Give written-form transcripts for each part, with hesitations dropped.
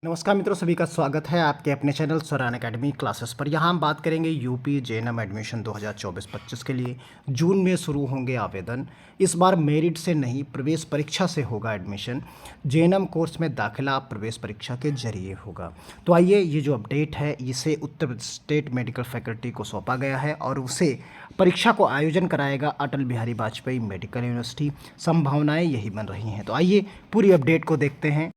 नमस्कार मित्रों, सभी का स्वागत है आपके अपने चैनल स्वरान एकेडमी क्लासेस पर। यहाँ हम बात करेंगे यूपी जेएनएम एडमिशन 2024-25 के लिए। जून में शुरू होंगे आवेदन। इस बार मेरिट से नहीं, प्रवेश परीक्षा से होगा एडमिशन। जेएनएम कोर्स में दाखिला प्रवेश परीक्षा के जरिए होगा। तो आइए, ये जो अपडेट है इसे Uttar Pradesh state medical faculty को सौंपा गया है और उसे परीक्षा को आयोजन कराएगा अटल बिहारी वाजपेयी मेडिकल यूनिवर्सिटी। संभावनाएँ यही बन रही हैं। तो आइए पूरी अपडेट को देखते हैं।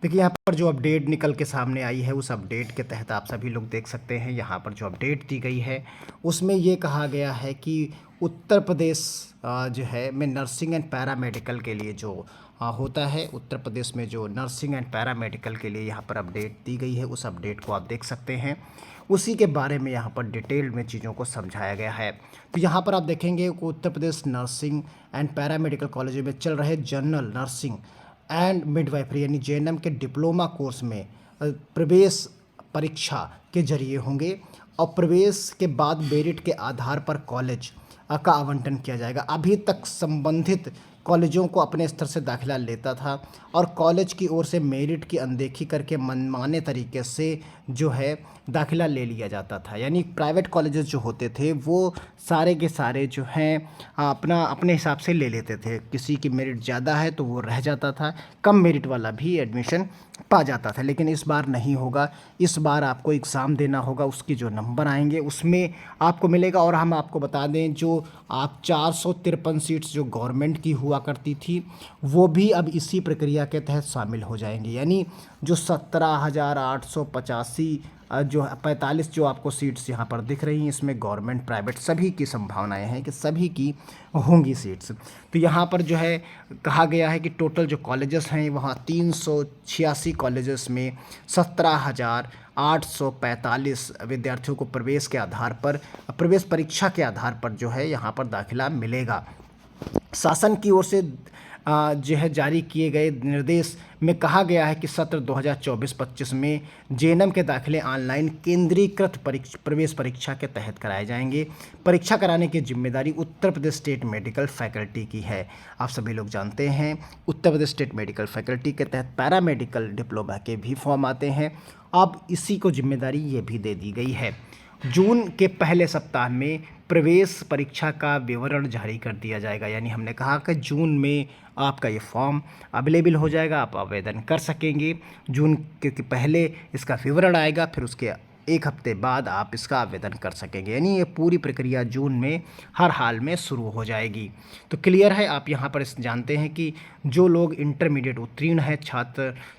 देखिए, यहाँ पर जो अपडेट निकल के सामने आई है उस अपडेट के तहत आप सभी लोग देख सकते हैं। यहाँ पर जो अपडेट दी गई है उसमें ये कहा गया है कि उत्तर प्रदेश जो है में नर्सिंग एंड पैरामेडिकल के लिए जो होता है, उत्तर प्रदेश में जो नर्सिंग एंड पैरामेडिकल के लिए यहाँ पर अपडेट दी गई है, उस अपडेट को आप देख सकते हैं। उसी के बारे में यहाँ पर डिटेल में चीज़ों को समझाया गया है। तो यहाँ पर आप देखेंगे कि Uttar Pradesh nursing and paramedical college में चल रहे जनरल नर्सिंग एंड मिडवाइफरी यानी जेएनएम के डिप्लोमा कोर्स में प्रवेश परीक्षा के जरिए होंगे और प्रवेश के बाद मेरिट के आधार पर कॉलेज का आवंटन किया जाएगा। अभी तक संबंधित कॉलेजों को अपने स्तर से दाखिला लेता था और कॉलेज की ओर से मेरिट की अनदेखी करके मनमाने तरीके से जो है दाखिला ले लिया जाता था। यानी प्राइवेट कॉलेजेस जो होते थे वो सारे के सारे जो हैं अपने हिसाब से ले लेते थे। किसी की मेरिट ज़्यादा है तो वो रह जाता था, कम मेरिट वाला भी एडमिशन पा जाता था। लेकिन इस बार नहीं होगा। इस बार आपको एग्ज़ाम देना होगा, उसकी जो नंबर आएंगे उसमें आपको मिलेगा। और हम आपको बता दें, जो आप 453 सीट्स जो गवर्नमेंट की हुआ करती थी वो भी अब इसी प्रक्रिया के तहत शामिल हो जाएंगी। यानी जो 17,885 जो 45 जो आपको सीट्स यहाँ पर दिख रही हैं, इसमें गवर्नमेंट प्राइवेट सभी की संभावनाएं हैं कि सभी की होंगी सीट्स। तो यहाँ पर जो है कहा गया है कि टोटल जो कॉलेजेस हैं वहाँ 386 कॉलेजेस में 17,845 विद्यार्थियों को प्रवेश के आधार पर, प्रवेश परीक्षा के आधार पर जो है यहाँ पर दाखिला मिलेगा। शासन की ओर से जो है जारी किए गए निर्देश में कहा गया है कि सत्र 2024-25 में जेएनएम के दाखिले ऑनलाइन केंद्रीकृत प्रवेश परीक्षा के तहत कराए जाएंगे। परीक्षा कराने की जिम्मेदारी Uttar Pradesh state medical faculty की है। आप सभी लोग जानते हैं Uttar Pradesh state medical faculty के तहत पैरामेडिकल डिप्लोमा के भी फॉर्म आते हैं। अब इसी को जिम्मेदारी ये भी दे दी गई है। जून के पहले सप्ताह में प्रवेश परीक्षा का विवरण जारी कर दिया जाएगा। यानी हमने कहा कि जून में आपका ये फॉर्म अवेलेबल हो जाएगा, आप आवेदन कर सकेंगे। जून के पहले इसका विवरण आएगा, फिर उसके एक हफ्ते बाद आप इसका आवेदन कर सकेंगे। यानी ये पूरी प्रक्रिया जून में हर हाल में शुरू हो जाएगी। तो क्लियर है। आप यहाँ पर जानते हैं कि जो लोग इंटरमीडिएट उत्तीर्ण हैं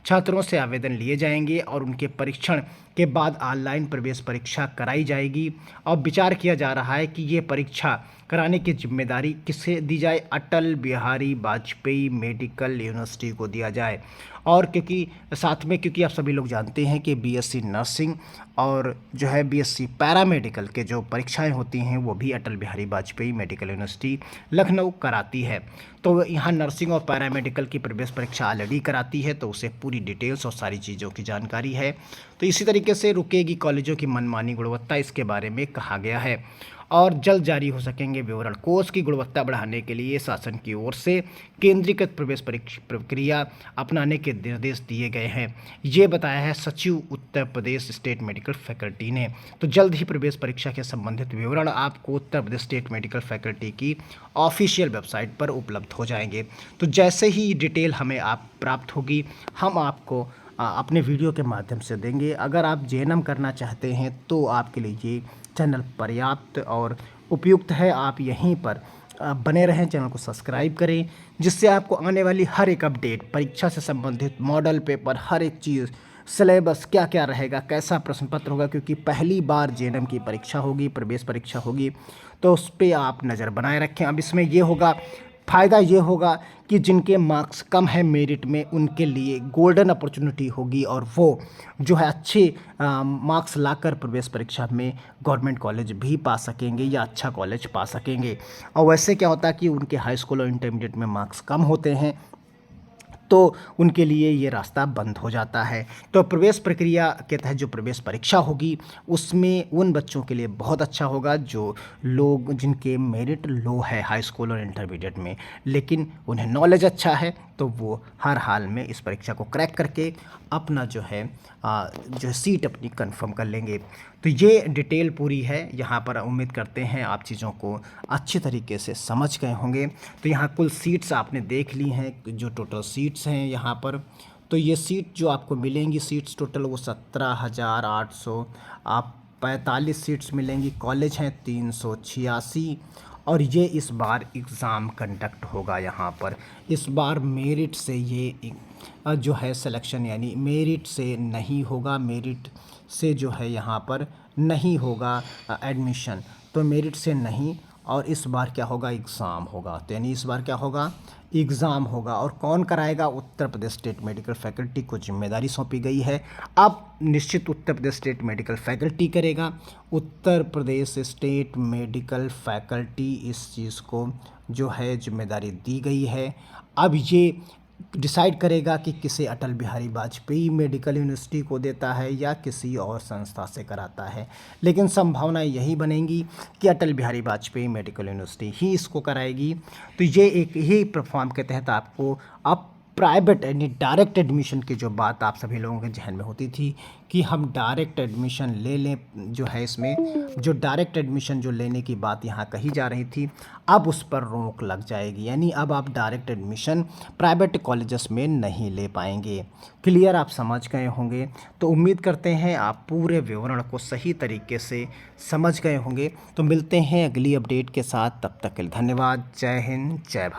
छात्रों से आवेदन लिए जाएंगे और उनके परीक्षण के बाद ऑनलाइन प्रवेश परीक्षा कराई जाएगी। और विचार किया जा रहा है कि ये परीक्षा कराने की जिम्मेदारी किसे दी जाए, अटल बिहारी वाजपेयी मेडिकल यूनिवर्सिटी को दिया जाए। और क्योंकि साथ में, क्योंकि आप सभी लोग जानते हैं कि बीएससी नर्सिंग और जो है बीएससी पैरामेडिकल के जो परीक्षाएं होती हैं वो भी अटल बिहारी वाजपेयी मेडिकल यूनिवर्सिटी लखनऊ कराती है। तो यहाँ नर्सिंग और पैरामेडिकल की प्रवेश परीक्षा ऑलरेडी कराती है, तो उसे पूरी डिटेल्स और सारी चीज़ों की जानकारी है। तो इसी तरीके से रुकेगी कॉलेजों की मनमानी गुणवत्ता, इसके बारे में कहा गया है। और जल्द जारी हो सकेंगे विवरण। कोर्स की गुणवत्ता बढ़ाने के लिए शासन की ओर से केंद्रीकृत प्रवेश प्रक्रिया अपनाने के निर्देश दिए गए हैं, ये बताया है सचिव Uttar Pradesh state medical faculty ने। तो जल्द ही प्रवेश परीक्षा के संबंधित विवरण आपको Uttar Pradesh state medical faculty की ऑफिशियल वेबसाइट पर उपलब्ध हो जाएंगे। तो जैसे ही डिटेल हमें आप प्राप्त होगी हम आपको अपने वीडियो के माध्यम से देंगे। अगर आप जेएनएम करना चाहते हैं तो आपके लिए ये चैनल पर्याप्त और उपयुक्त है। आप यहीं पर बने रहें, चैनल को सब्सक्राइब करें, जिससे आपको आने वाली हर एक अपडेट, परीक्षा से संबंधित मॉडल पेपर, हर एक चीज़, सिलेबस क्या क्या रहेगा, कैसा प्रश्न पत्र होगा, क्योंकि पहली बार जेएनएम की परीक्षा होगी, प्रवेश परीक्षा होगी, तो उस पर आप नज़र बनाए रखें। अब इसमें ये होगा, फ़ायदा ये होगा कि जिनके मार्क्स कम है मेरिट में उनके लिए गोल्डन अपॉर्चुनिटी होगी और वो जो है अच्छे मार्क्स लाकर प्रवेश परीक्षा में गवर्नमेंट कॉलेज भी पा सकेंगे या अच्छा कॉलेज पा सकेंगे। और वैसे क्या होता है कि उनके हाई स्कूल और इंटरमीडिएट में मार्क्स कम होते हैं तो उनके लिए ये रास्ता बंद हो जाता है। तो प्रवेश प्रक्रिया के तहत जो प्रवेश परीक्षा होगी उसमें उन बच्चों के लिए बहुत अच्छा होगा जो लोग जिनके मेरिट लो है हाई स्कूल और इंटरमीडिएट में, लेकिन उन्हें नॉलेज अच्छा है, तो वो हर हाल में इस परीक्षा को क्रैक करके अपना जो है सीट अपनी कंफर्म कर लेंगे। तो ये डिटेल पूरी है यहाँ पर। उम्मीद करते हैं आप चीज़ों को अच्छी तरीके से समझ गए होंगे। तो यहाँ कुल सीट्स आपने देख ली हैं, जो टोटल सीट्स हैं यहाँ पर। तो ये सीट जो आपको मिलेंगी, सीट्स टोटल वो 17,800 आप 45 सीट्स मिलेंगी। कॉलेज हैं 386 और ये इस बार एग्ज़ाम कंडक्ट होगा यहाँ पर। इस बार मेरिट से ये जो है सिलेक्शन, यानी मेरिट से नहीं होगा, मेरिट से जो है यहाँ पर नहीं होगा एडमिशन। तो मेरिट से नहीं, और इस बार क्या होगा, एग्ज़ाम होगा। तो यानी इस बार क्या होगा, एग्ज़ाम होगा। और कौन कराएगा, Uttar Pradesh state medical faculty को जिम्मेदारी सौंपी गई है। अब निश्चित Uttar Pradesh state medical faculty करेगा। Uttar Pradesh state medical faculty इस चीज़ को जो है जिम्मेदारी दी गई है। अब ये डिसाइड करेगा कि किसे अटल बिहारी वाजपेयी मेडिकल यूनिवर्सिटी को देता है या किसी और संस्था से कराता है। लेकिन संभावनाएं यही बनेंगी कि अटल बिहारी वाजपेयी मेडिकल यूनिवर्सिटी ही इसको कराएगी। तो ये एक ही प्लेटफॉर्म के तहत आपको अब प्राइवेट यानी डायरेक्ट एडमिशन की जो बात आप सभी लोगों के जहन में होती थी कि हम डायरेक्ट एडमिशन ले लें, जो है इसमें जो डायरेक्ट एडमिशन जो लेने की बात यहाँ कही जा रही थी, अब उस पर रोक लग जाएगी। यानी अब आप डायरेक्ट एडमिशन प्राइवेट कॉलेजेस में नहीं ले पाएंगे। क्लियर, आप समझ गए होंगे। तो उम्मीद करते हैं आप पूरे विवरण को सही तरीके से समझ गए होंगे। तो मिलते हैं अगली अपडेट के साथ, तब तक के लिए धन्यवाद। जय हिंद, जय भारत।